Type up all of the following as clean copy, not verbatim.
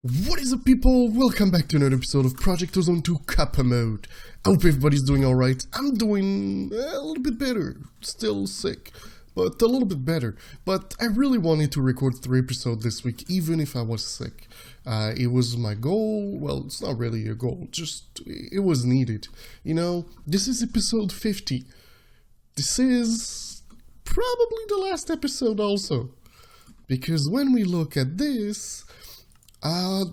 What is up, people? Welcome back to another episode of Project Ozone 2 Kappa Mode. I hope everybody's doing alright. I'm doing a little bit better. Still sick, but a little bit better. But I really wanted to record 3 episodes this week, even if I was sick. It was my goal. Well, it's not really a goal, just it was needed. You know, this is episode 50. This is probably the last episode also. Because when we look at this,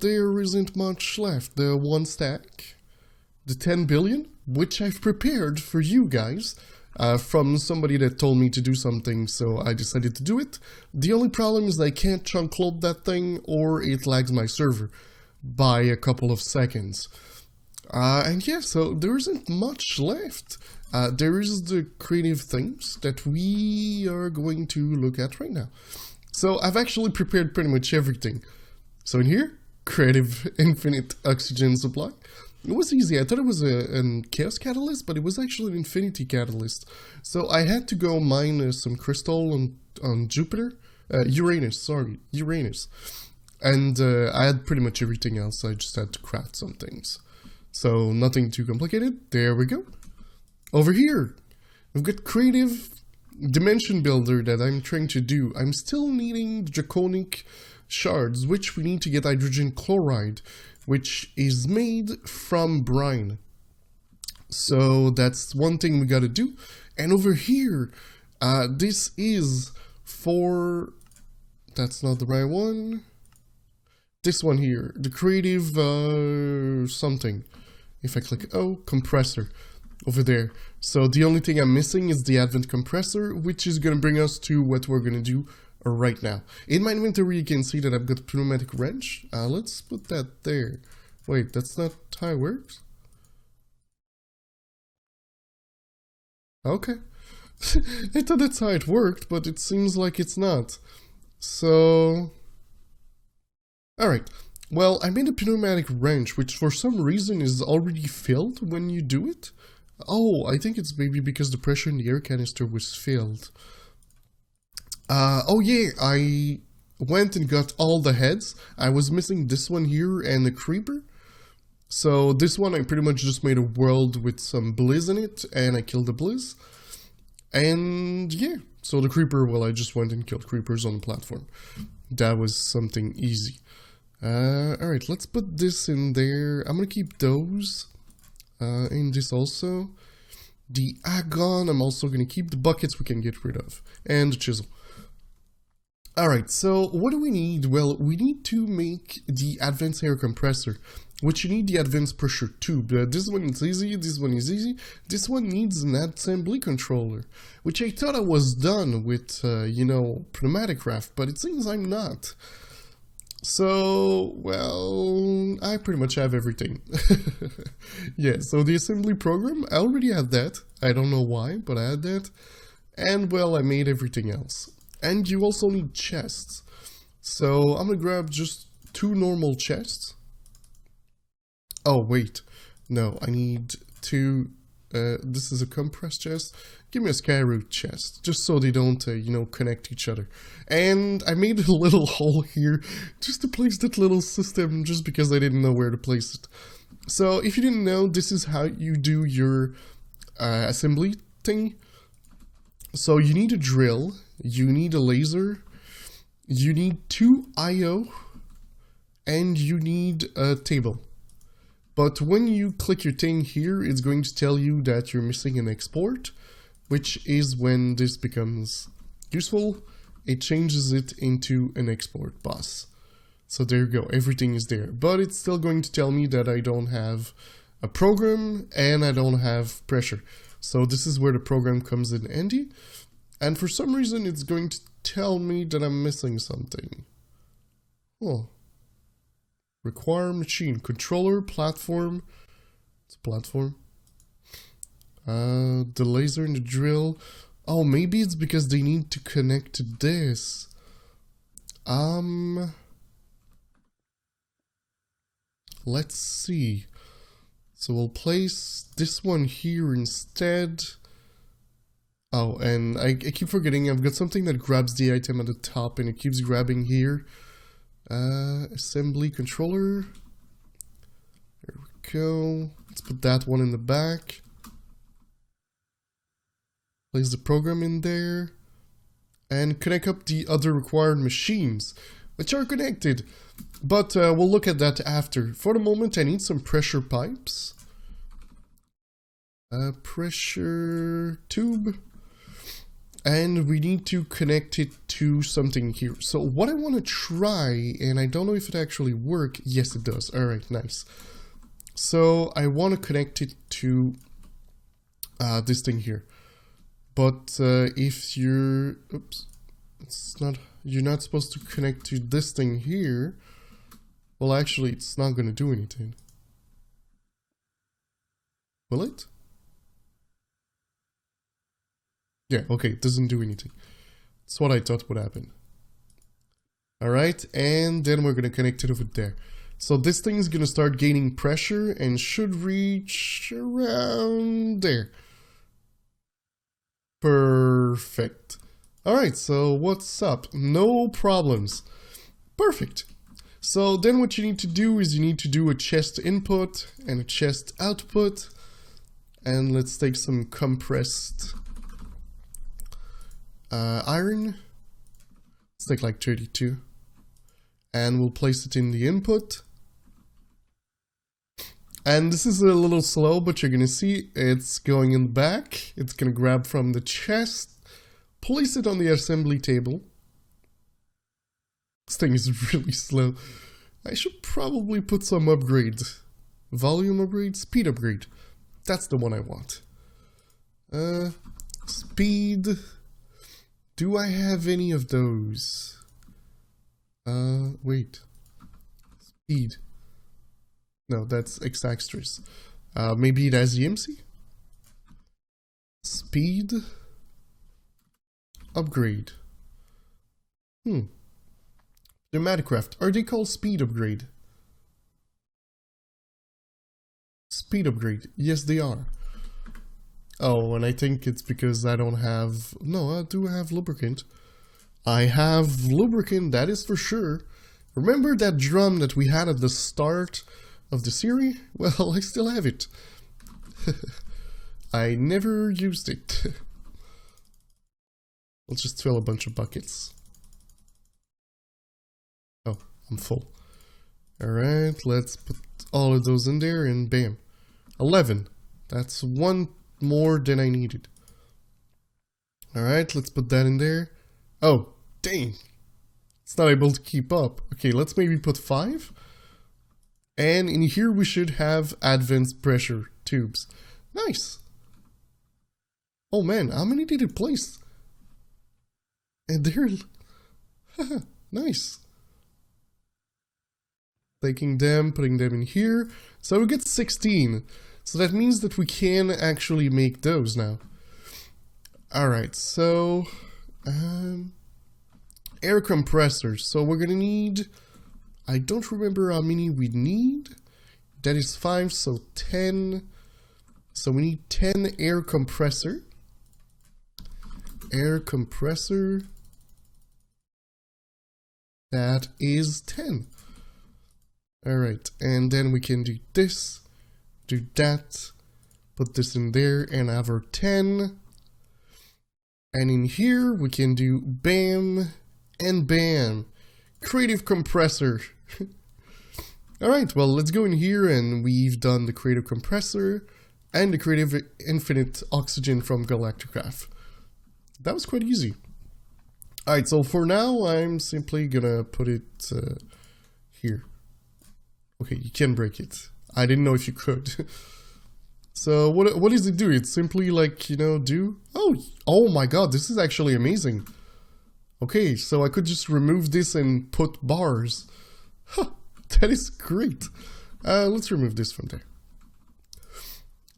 there isn't much left. The 1 stack, the 10 billion, which I've prepared for you guys, from somebody that told me to do something, so I decided to do it. The only problem is I can't chunk load that thing, or it lags my server by a couple of seconds. And yeah, so there isn't much left. There is the creative things that we are going to look at right now. So I've actually prepared pretty much everything. So in here, creative infinite oxygen supply. It was easy. I thought it was a chaos catalyst, but it was actually an infinity catalyst. So I had to go mine some crystal on Jupiter, Uranus. And I had pretty much everything else. I just had to craft some things. So nothing too complicated. There we go. Over here, we've got creative dimension builder that I'm trying to do. I'm still needing draconic shards, which we need to get hydrogen chloride, which is made from brine. So that's one thing we gotta do. And over here, this is for... That's not the right one. This one here, the creative something. If I click O, compressor. Over there. So the only thing I'm missing is the advent compressor, which is going to bring us to what we're going to do right now. In my inventory, you can see that I've got a pneumatic wrench. Let's put that there. Wait, that's not how it works? Okay. I thought that's how it worked, but it seems like it's not. So... Alright. Well, I made a pneumatic wrench, which for some reason is already filled when you do it. Oh, I think it's maybe because the pressure in the air canister was filled. Oh yeah, I went and got all the heads. I was missing this one here and the creeper. So this one I pretty much just made a world with some blizz in it, and I killed the blizz. And yeah, so the creeper, well, I just went and killed creepers on the platform. That was something easy. Alright, let's put this in there. I'm gonna keep those. In this also. The agon, I'm also going to keep. The buckets we can get rid of. And the chisel. Alright, so what do we need? Well, we need to make the advanced air compressor, which you need the advanced pressure tube. This one is easy, this one is easy. This one needs an assembly controller, which I thought I was done with, you know, pneumatic raft, but it seems I'm not. So, well, I pretty much have everything. Yeah, so the assembly program, I already had that. I don't know why, but I had that. And, well, I made everything else. And you also need chests. So, I'm gonna grab just 2 normal chests. Oh, wait. No, I need 2... this is a compressed chest. Give me a skyroot chest, just so they don't, you know, connect each other. And I made a little hole here just to place that little system, just because I didn't know where to place it. So if you didn't know, this is how you do your assembly thing. So you need a drill, you need a laser, you need 2 IO, and you need a table. But when you click your thing here, it's going to tell you that you're missing an export, which is when this becomes useful. It changes it into an export bus. So there you go, everything is there. But it's still going to tell me that I don't have a program and I don't have pressure. So this is where the program comes in handy. And for some reason, it's going to tell me that I'm missing something. Oh. Require machine, controller, platform, it's a platform, the laser and the drill. Oh, maybe it's because they need to connect to this. Let's see. So we'll place this one here instead. Oh, and I keep forgetting I've got something that grabs the item at the top and it keeps grabbing here. Assembly controller. There we go. Let's put that one in the back. Place the program in there. And connect up the other required machines, which are connected. But we'll look at that after. For the moment, I need some pressure pipes. Pressure tube. And we need to connect it to something here. So what I want to try, and I don't know if it actually works. Yes, it does. All right, nice. So I want to connect it to this thing here. But if you're, oops, it's not, you're not supposed to connect to this thing here. Well, actually, it's not going to do anything. Will it? Yeah, okay, it doesn't do anything. That's what I thought would happen. Alright, and then we're going to connect it over there. So this thing is going to start gaining pressure and should reach around there. Perfect. Alright, so what's up? No problems. Perfect. So then what you need to do is you need to do a chest input and a chest output. And let's take some compressed iron. Let's take like 32. And we'll place it in the input. And this is a little slow, but you're gonna see it's going in the back. It's gonna grab from the chest, place it on the assembly table. This thing is really slow. I should probably put some upgrade. Volume upgrade, speed upgrade. That's the one I want. Speed. Do I have any of those? Wait. Speed. No, that's X-Axtras. Maybe it has EMC? Speed. Upgrade. Pneumaticraft. Are they called speed upgrade? Speed upgrade. Yes, they are. Oh, and I think it's because I don't have... No, I do have lubricant. I have lubricant, that is for sure. Remember that drum that we had at the start of the series? Well, I still have it. I never used it. Let's just fill a bunch of buckets. Oh, I'm full. Alright, let's put all of those in there and bam. 11. That's one more than I needed. Alright, let's put that in there. Oh, dang. It's not able to keep up. Okay, let's maybe put 5. And in here we should have advanced pressure tubes. Nice. Oh man, how many did it place? And they're... nice. Taking them, putting them in here. So we get 16. So that means that we can actually make those now. Alright, so... air compressors. So we're gonna need... I don't remember how many we need. That is 5, so 10. So we need 10 air compressor. Air compressor. That is 10. Alright, and then we can do this, do that, put this in there, and have our 10. And in here, we can do BAM and BAM. Creative compressor. Alright, well, let's go in here, and we've done the creative compressor and the creative infinite oxygen from Galacticraft. That was quite easy. Alright, so for now, I'm simply gonna put it here. Okay, you can break it. I didn't know if you could. So what does it do? It's simply like, you know, do... Oh my god, this is actually amazing. Okay, so I could just remove this and put bars. Huh, that is great. Let's remove this from there.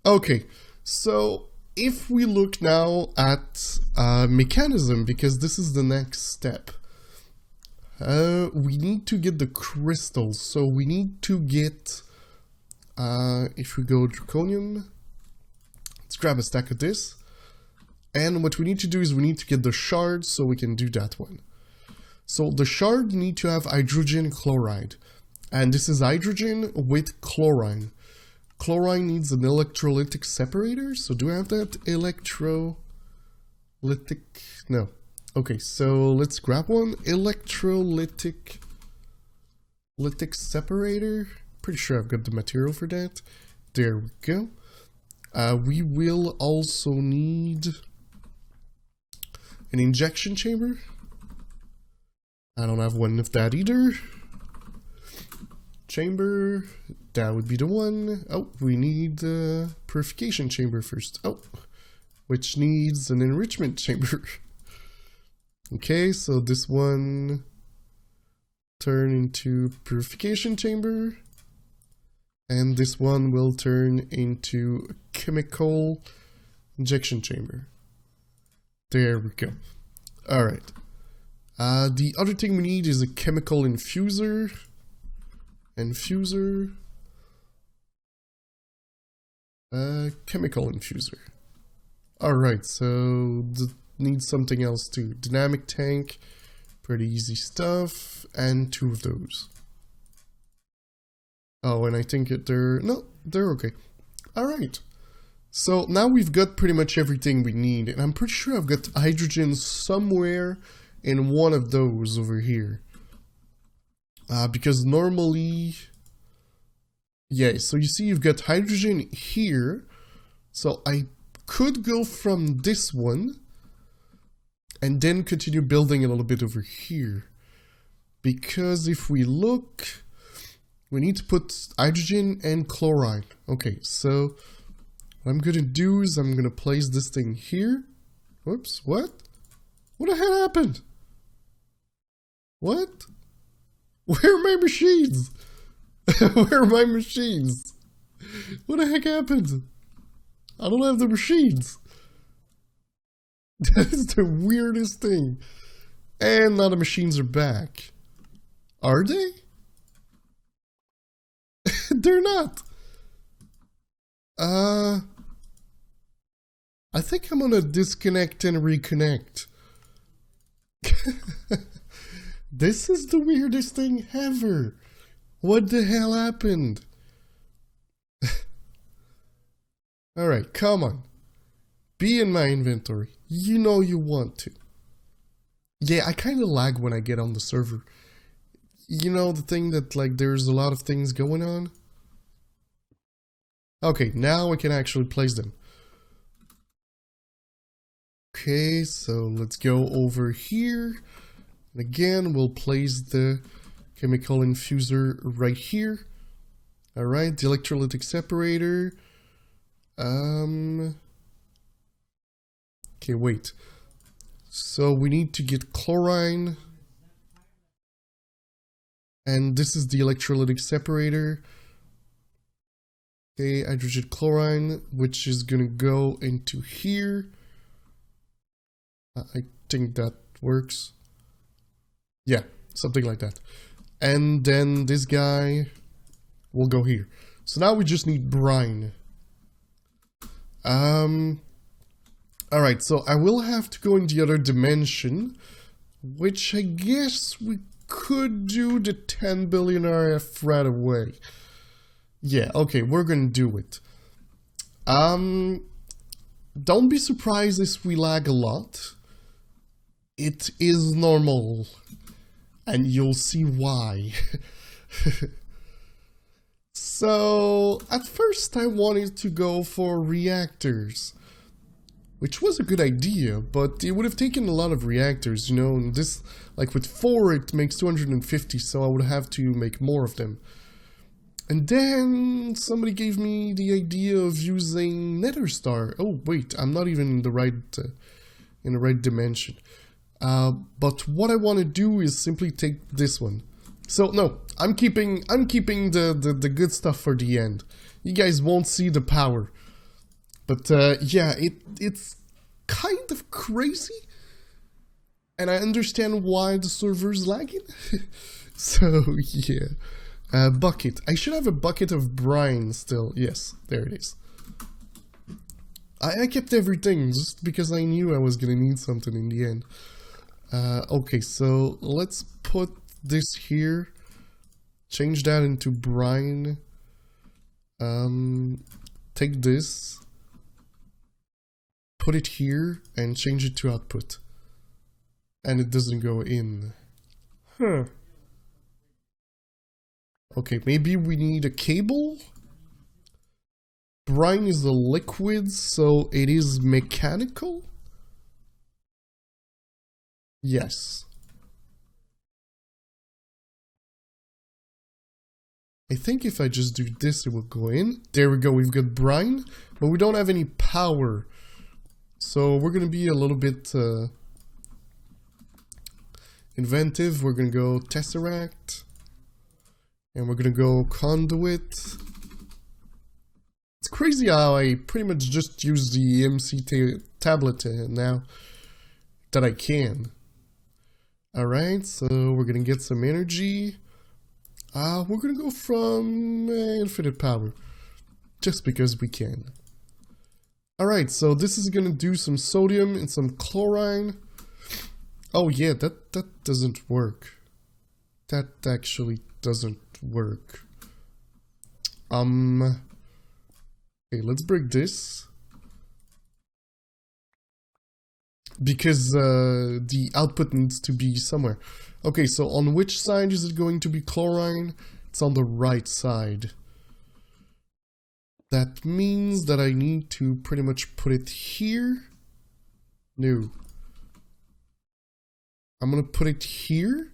Okay, so if we look now at mechanism, because this is the next step. We need to get the crystals, so we need to get, if we go draconium, let's grab a stack of this, and what we need to do is we need to get the shards so we can do that one. So the shard need to have hydrogen chloride. And this is hydrogen with chlorine. Chlorine needs an electrolytic separator. So do I have that? Electrolytic? No. Okay, so let's grab one. Electrolytic separator. Pretty sure I've got the material for that. There we go. We will also need an injection chamber. I don't have one of that either. Chamber, that would be the one. Oh, we need the purification chamber first. Oh, which needs an enrichment chamber. Okay, so this one turn into purification chamber. And this one will turn into a chemical injection chamber. There we go. Alright. The other thing we need is a chemical infuser. Chemical infuser. Alright, so needs something else too. Dynamic tank. Pretty easy stuff. And 2 of those. Oh, and I think they're okay. Alright. So now we've got pretty much everything we need. And I'm pretty sure I've got hydrogen somewhere in one of those over here. Because normally... Yeah, so you see you've got hydrogen here. So I could go from this one and then continue building a little bit over here. Because if we look... We need to put hydrogen and chloride. Okay, so what I'm gonna do is I'm gonna place this thing here. Whoops, what? What the hell happened? What? Where are my machines? Where are my machines? What the heck happened? I don't have the machines. That is the weirdest thing. And now the machines are back. Are they? They're not. I think I'm gonna disconnect and reconnect. This is the weirdest thing ever. What the hell happened? Alright, come on. Be in my inventory. You know you want to. Yeah, I kind of lag when I get on the server. You know, the thing that, like, there's a lot of things going on? Okay, now I can actually place them. Okay, so let's go over here. And again, we'll place the chemical infuser right here. Alright, the electrolytic separator. Okay, wait. So we need to get chlorine. And this is the electrolytic separator. Okay, hydrogen chlorine, which is gonna go into here. I think that works. Yeah, something like that. And then this guy will go here. So now we just need brine. Alright, so I will have to go in the other dimension, which I guess we could do the 10 billion RF right away. Yeah, okay, we're gonna do it. Don't be surprised if we lag a lot. It is normal. And you'll see why. So, at first I wanted to go for reactors. Which was a good idea, but it would have taken a lot of reactors, you know, and this, like with 4 it makes 250, so I would have to make more of them. And then somebody gave me the idea of using Nether Star. Oh wait, I'm not even in the right dimension. But what I want to do is simply take this one. So no, I'm keeping the good stuff for the end. You guys won't see the power. But yeah, it's kind of crazy. And I understand why the server's lagging. So yeah. Bucket. I should have a bucket of brine still. Yes, there it is. I kept everything just because I knew I was gonna need something in the end. Okay, so let's put this here. Change that into brine. Take this. Put it here and change it to output. And it doesn't go in. Huh. Okay, maybe we need a cable? Brine is a liquid, so it is mechanical? Yes. I think if I just do this, it will go in. There we go, we've got brine, but we don't have any power. So we're gonna be a little bit inventive. We're gonna go tesseract. And we're gonna go conduit. It's crazy how I pretty much just use the MC tablet now that I can. Alright, so we're gonna get some energy. We're gonna go from infinite power, just because we can. Alright, so this is gonna do some sodium and some chlorine. Oh yeah, that doesn't work. That actually doesn't work. Okay, let's break this. Because the output needs to be somewhere. Okay, so on which side is it going to be chlorine? It's on the right side. That means that I need to pretty much put it here. No. I'm gonna put it here.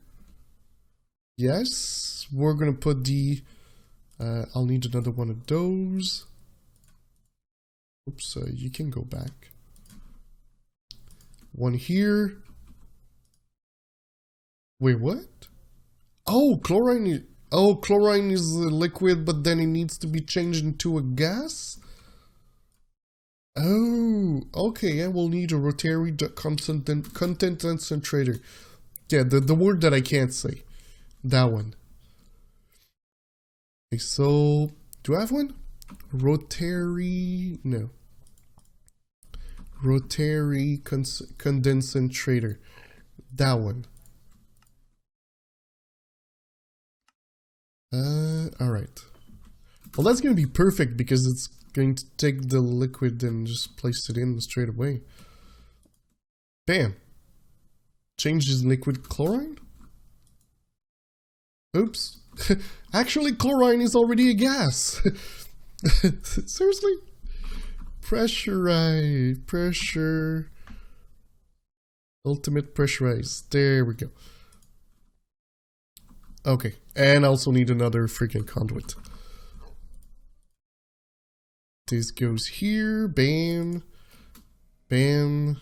Yes, we're gonna put the... I'll need another one of those. Oops, you can go back. One here. Wait, what? Oh, chlorine is a liquid, but then it needs to be changed into a gas? Oh, okay, I will need a rotary content concentrator. Yeah, the word that I can't say. That one. Okay, so, do I have one? Rotary, no. Rotary condensator. That one. Alright. Well, that's gonna be perfect because it's going to take the liquid and just place it in straight away. Bam. Changes liquid chlorine? Oops. Actually, chlorine is already a gas. Seriously? Pressure. Ultimate pressurize. There we go. Okay, and I also need another freaking conduit. This goes here, bam, bam.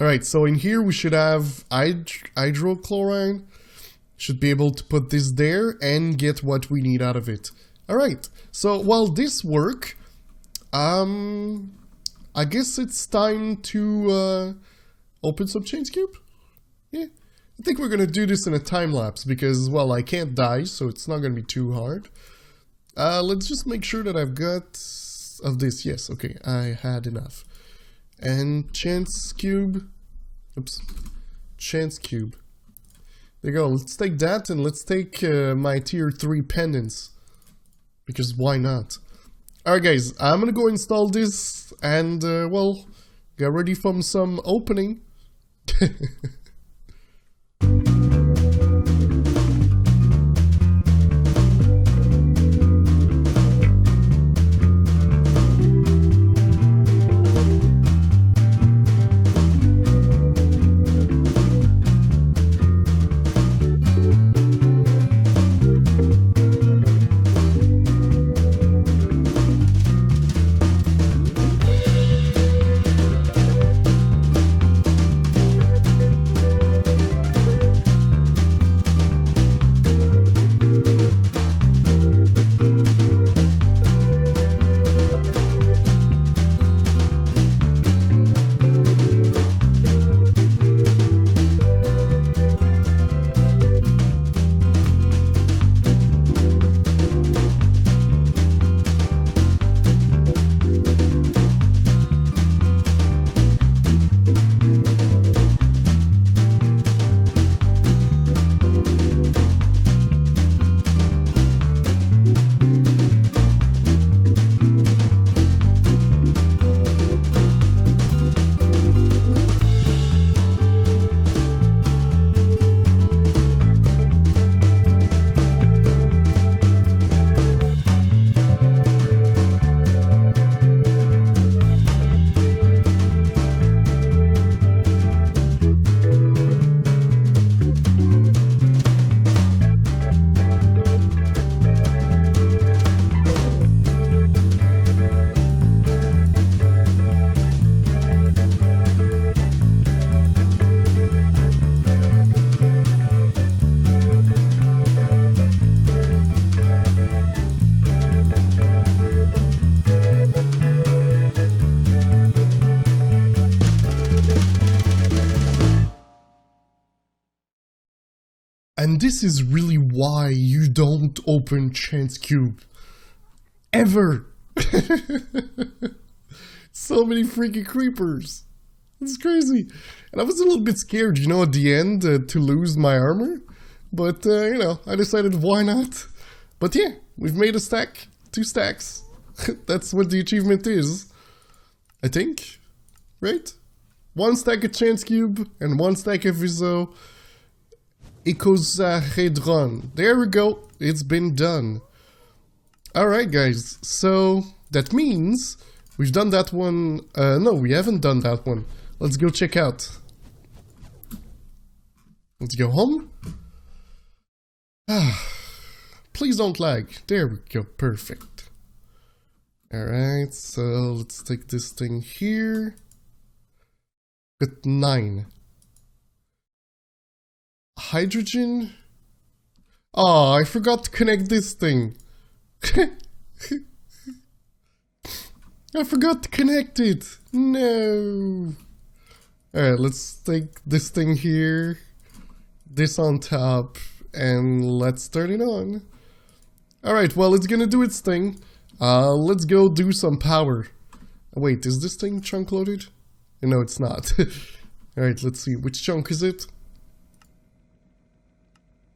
Alright, so in here we should have hydrochlorine. Should be able to put this there and get what we need out of it. Alright, so while this works, I guess it's time to open some Chains Cube. Yeah, I think we're gonna do this in a time lapse because, well, I can't die, so it's not gonna be too hard. Let's just make sure that I've got of this. Yes, okay, I had enough. And Chance Cube. Oops, Chance Cube. There you go. Let's take that and let's take my tier 3 pendants. Because why not? Alright guys, I'm gonna go install this and, well, get ready for some opening. And this is really why you don't open Chance Cube. Ever! So many freaking creepers. It's crazy. And I was a little bit scared, you know, at the end to lose my armor. But, you know, I decided why not. But yeah, we've made a stack. 2 stacks. That's what the achievement is. I think. Right? 1 stack of Chance Cube and 1 stack of Viso. Icosahedron. There we go. It's been done. Alright guys, so that means we've done that one. No, we haven't done that one. Let's go check out. Let's go home. Please don't lag. There we go. Perfect. Alright, so let's take this thing here. Got 9. Hydrogen? Oh, I forgot to connect this thing. I forgot to connect it. No. Alright, let's take this thing here. This on top. And let's turn it on. Alright, well, it's gonna do its thing. Let's go do some power. Wait, is this thing chunk loaded? No, it's not. Alright, let's see. Which chunk is it?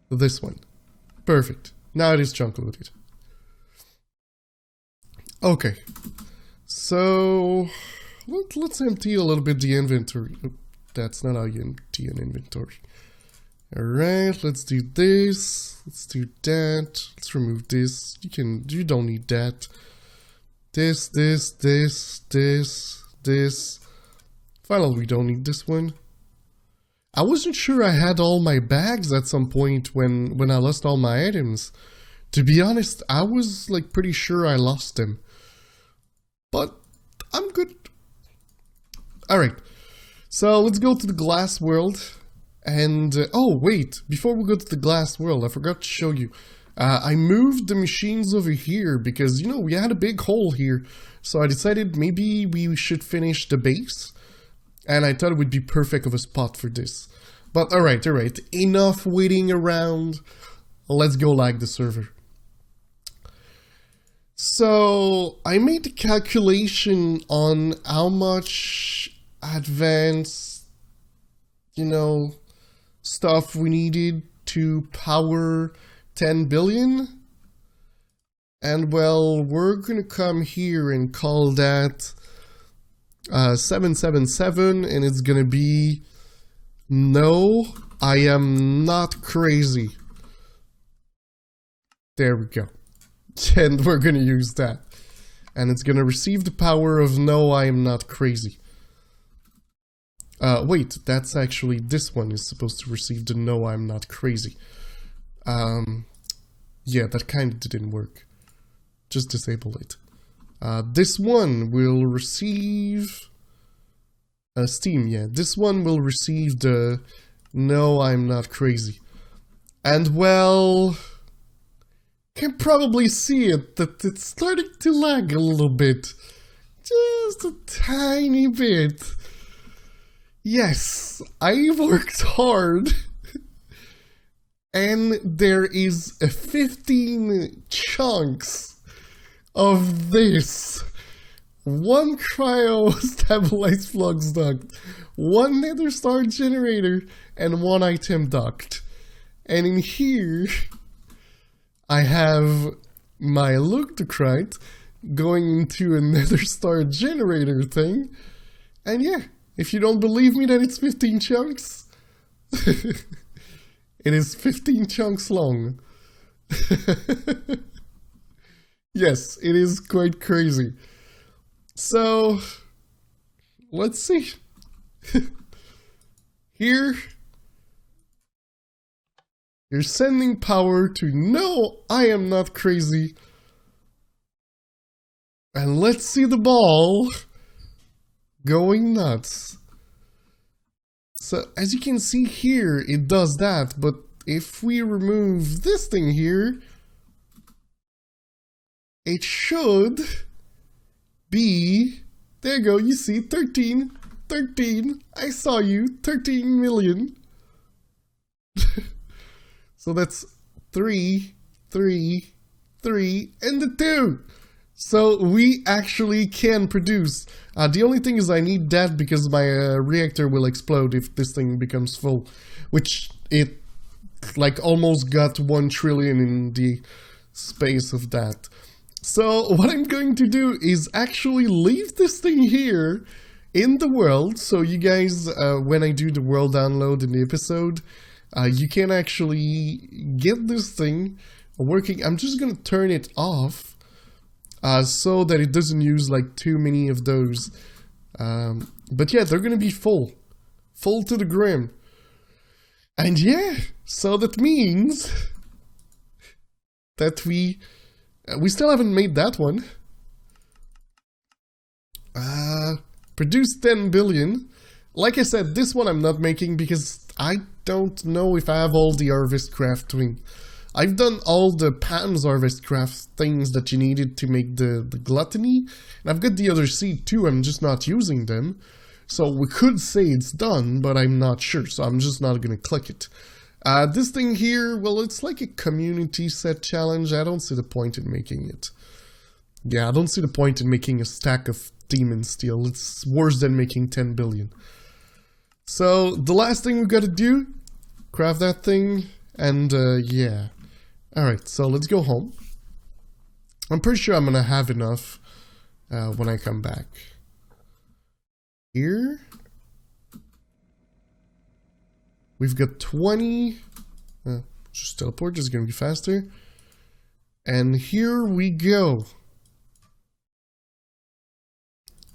This one. Perfect. Now it is chunk loaded. Okay. So, let's empty a little bit the inventory. Oh, that's not how you empty an inventory. Alright, let's do this. Let's do that. Let's remove this. You don't need that. This. Finally, we don't need this one. I wasn't sure I had all my bags at some point when I lost all my items. To be honest, I was like pretty sure I lost them. But I'm good. Alright, so let's go to the glass world. And, oh wait, before we go to the glass world, I forgot to show you. I moved the machines over here because, you know, we had a big hole here. So I decided maybe we should finish the base. And I thought it would be perfect of a spot for this. But alright, enough waiting around. Let's go lag the server. So, I made the calculation on how much advanced, you know, stuff we needed to power 10 billion. And well, we're gonna come here and call that 777, and it's gonna be no, I am not crazy. There we go. And we're gonna use that. And it's gonna receive the power of no, I am not crazy. Wait, that's actually, this one is supposed to receive the no, I'm not crazy. Yeah, that kind of didn't work. Just disable it. This one will receive Steam, yeah. This one will receive the no, I'm not crazy. And well, you can probably see it, that it's starting to lag a little bit. Just a tiny bit. Yes, I worked hard. And there is 15 chunks of this. 1 cryo-stabilized flux duct, 1 nether star generator, and 1 item duct. And in here, I have my Luctocrite going into a nether star generator thing. And yeah, if you don't believe me that it's 15 chunks, it is 15 chunks long. Yes, it is quite crazy. So, let's see. Here, you're sending power to no, I am not crazy. And let's see the ball going nuts. So, as you can see here, it does that, but if we remove this thing here, it should be, there you go, you see, 13, I saw you, 13 million. So that's 3, 3, 3, and the 2. So we actually can produce. The only thing is I need that because my reactor will explode if this thing becomes full, which it like almost got 1 trillion in the space of that. So what I'm going to do is actually leave this thing here in the world, so you guys, when I do the world download in the episode, you can actually get this thing working. I'm just gonna turn it off so that it doesn't use like too many of those. But yeah, they're gonna be full to the brim. And yeah, so that means that we still haven't made that one. Produce 10 billion. Like I said, this one I'm not making because I don't know if I have all the harvest crafting. I've done all the Pam's harvest craft things that you needed to make the gluttony. And I've got the other seed too, I'm just not using them. So we could say it's done, but I'm not sure, so I'm just not gonna click it. This thing here, well, it's like a community set challenge. I don't see the point in making it. Yeah, I don't see the point in making a stack of demon steel. It's worse than making 10 billion. So the last thing we gotta do, craft that thing, and yeah. Alright, so let's go home. I'm pretty sure I'm gonna have enough when I come back. Here we've got 20. Just teleport, just gonna be faster. And here we go.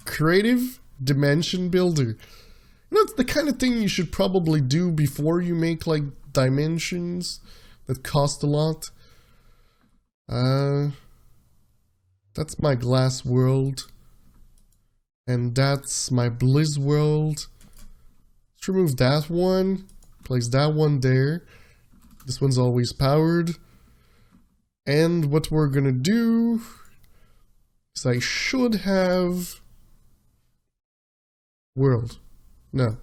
Creative dimension builder. You know, it's the kind of thing you should probably do before you make like dimensions that cost a lot. That's my glass world. And that's my bliss world. Let's remove that one. Place that one there. This one's always powered. And what we're gonna do is I should have world. No.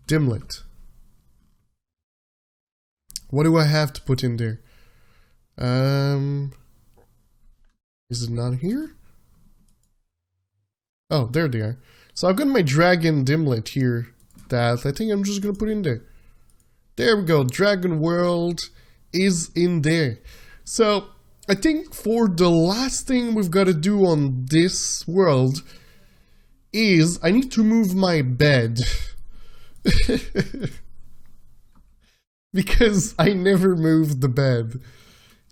Dimlet. What do I have to put in there? Is it not here? Oh, there they are. So I've got my dragon dimlet here that I think I'm just gonna put in there. There we go. Dragon world is in there. So I think for the last thing we've got to do on this world is I need to move my bed. Because I never moved the bed.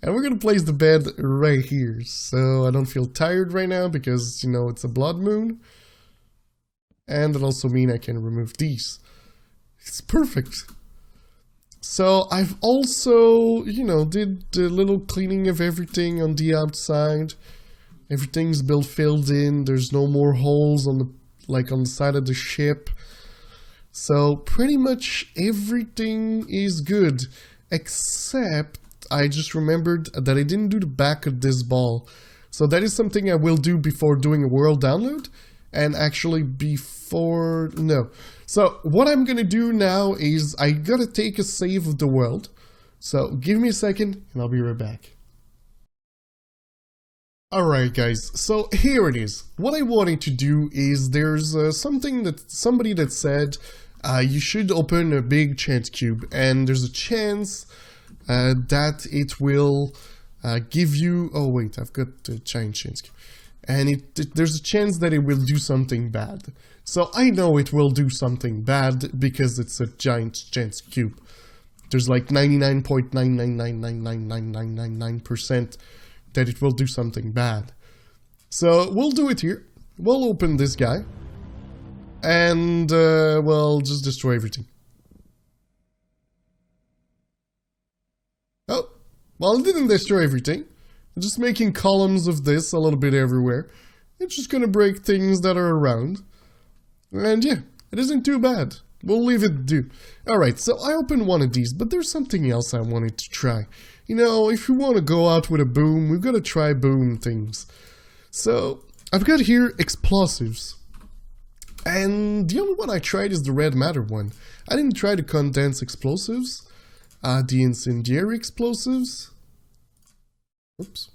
And we're gonna place the bed right here, so I don't feel tired right now because, you know, it's a blood moon. And it also means I can remove these. It's perfect. So I've also, you know, did the little cleaning of everything on the outside. Everything's filled in. There's no more holes on the, like, on the side of the ship. So pretty much everything is good, except I just remembered that I didn't do the back of this ball. So that is something I will do before doing a world download, and actually before, no. So what I'm gonna do now is I gotta take a save of the world. So give me a second and I'll be right back. Alright guys, so here it is. What I wanted to do is there's something that somebody that said you should open a big chance cube, and there's a chance that it will give you, oh wait, I've got the giant chance cube, and there's a chance that it will do something bad. So I know it will do something bad because it's a giant chance cube. There's like 99.9999999% that it will do something bad. So we'll do it here. We'll open this guy. And, well, just destroy everything. Oh, well, it didn't destroy everything. I'm just making columns of this a little bit everywhere. It's just gonna break things that are around. And yeah, it isn't too bad. We'll leave it do. Alright, so I opened one of these, but there's something else I wanted to try. You know, if we want to go out with a boom, we've got to try boom things. So, I've got here explosives. And the only one I tried is the red matter one. I didn't try the condense explosives. The incendiary explosives. Oops.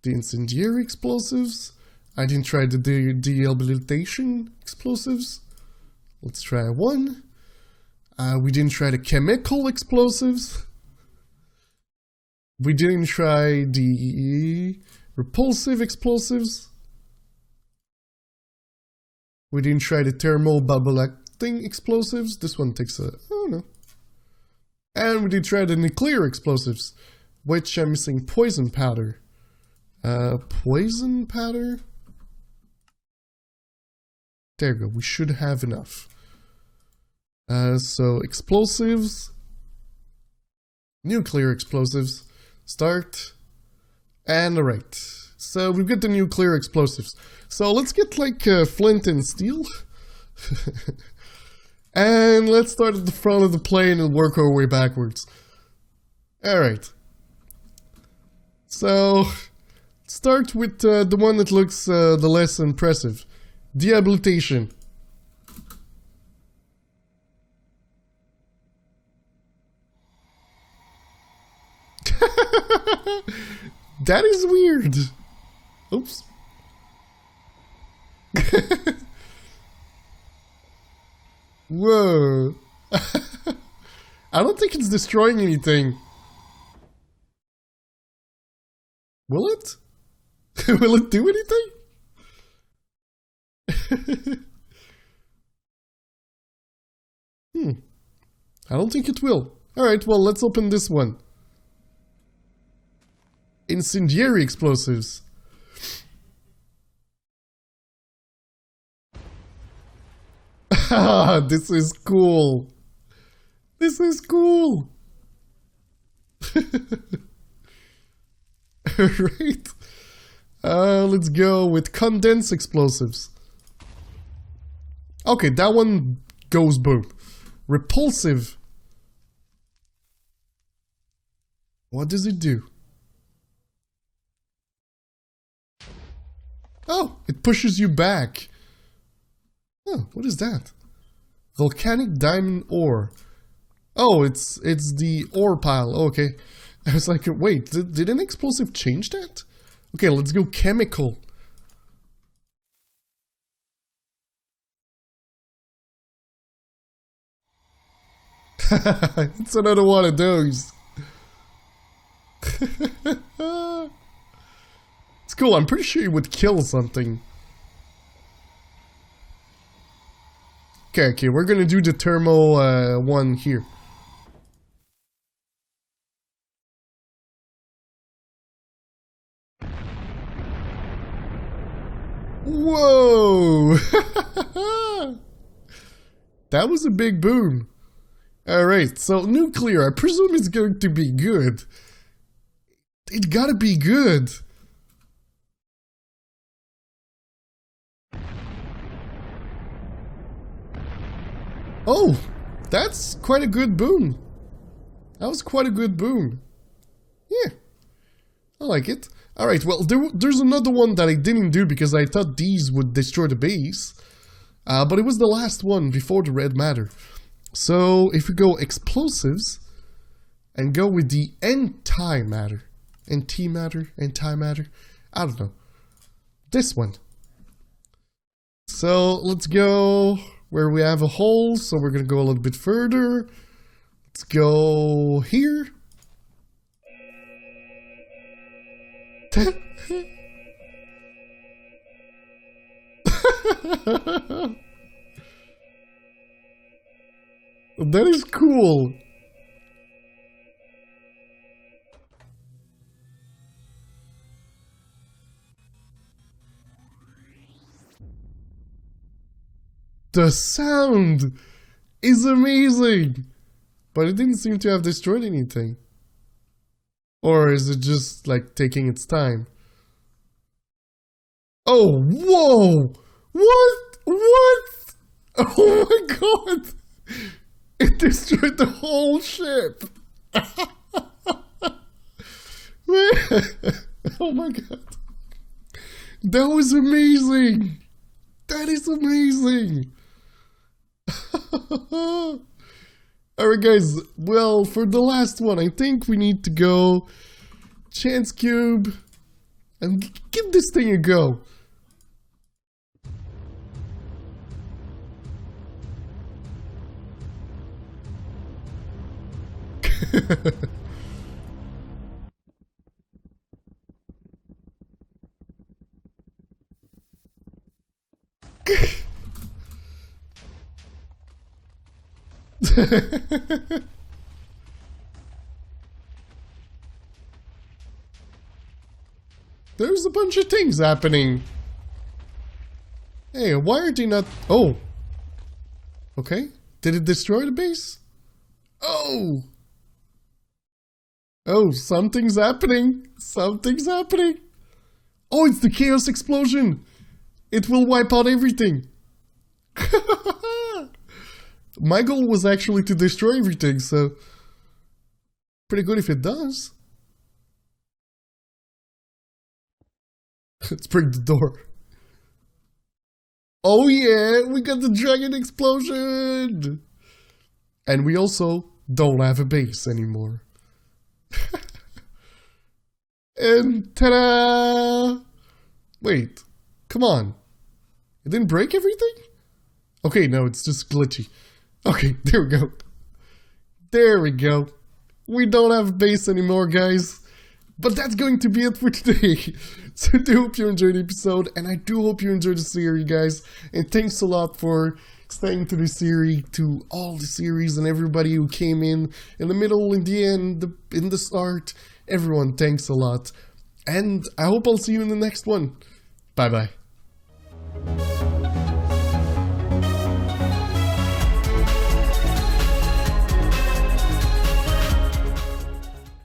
The incendiary explosives. I didn't try the debilitation explosives. Let's try one. We didn't try the chemical explosives. We didn't try the repulsive explosives. We didn't try the thermoballistic explosives. This one takes a... I don't know. And we did try the nuclear explosives, which I'm missing poison powder. Poison powder? There we go. We should have enough. So explosives. Nuclear explosives. Start. And alright. So we've got the nuclear explosives. So let's get like flint and steel. And let's start at the front of the plane and work our way backwards. Alright. So, start with the one that looks the less impressive. Debilitation. That is weird. Oops. Whoa. I don't think it's destroying anything. Will it? Will it do anything? I don't think it will. Alright, well, let's open this one. Incendiary explosives. This is cool. This is cool. Alright. Let's go with condense explosives. Okay, that one goes boom. Repulsive. What does it do? Oh, it pushes you back. Oh, what is that? Volcanic diamond ore. Oh, it's the ore pile. Oh, okay. I was like, wait, did an explosive change that? Okay, let's go chemical. It's another one of those. It's cool, I'm pretty sure it would kill something. Okay, we're gonna do the thermo one here. Whoa! That was a big boom. Alright, so nuclear, I presume it's going to be good. It gotta be good. Oh, that's quite a good boom. That was quite a good boom. Yeah, I like it. Alright, well, there's another one that I didn't do because I thought these would destroy the base. But it was the last one before the red matter. So, if we go explosives and go with the antimatter. Antimatter? I don't know. This one. So, let's go where we have a hole. So, we're going to go a little bit further. Let's go here. That is cool. The sound is amazing, but it didn't seem to have destroyed anything. Or is it just like taking its time? Oh, whoa! What? What? Oh my god! It destroyed the whole ship! Oh my god. That was amazing! That is amazing! Alright guys, well, for the last one, I think we need to go Chance Cube and give this thing a go. There's a bunch of things happening. Hey, why are they not... Oh. Okay. Did it destroy the base? Oh. Oh, something's happening. Something's happening. Oh, it's the chaos explosion. It will wipe out everything. My goal was actually to destroy everything, so... Pretty good if it does. Let's break the door. Oh yeah, we got the dragon explosion! And we also don't have a base anymore. And ta-da! Wait, come on. It didn't break everything? Okay, no, it's just glitchy. Okay, there we go. There we go. We don't have a base anymore, guys. But that's going to be it for today. So I do hope you enjoyed the episode, and I do hope you enjoyed the series, guys. And thanks a lot for staying to the series, to all the series and everybody who came in the middle, in the end, in the start. Everyone, thanks a lot. And I hope I'll see you in the next one. Bye-bye.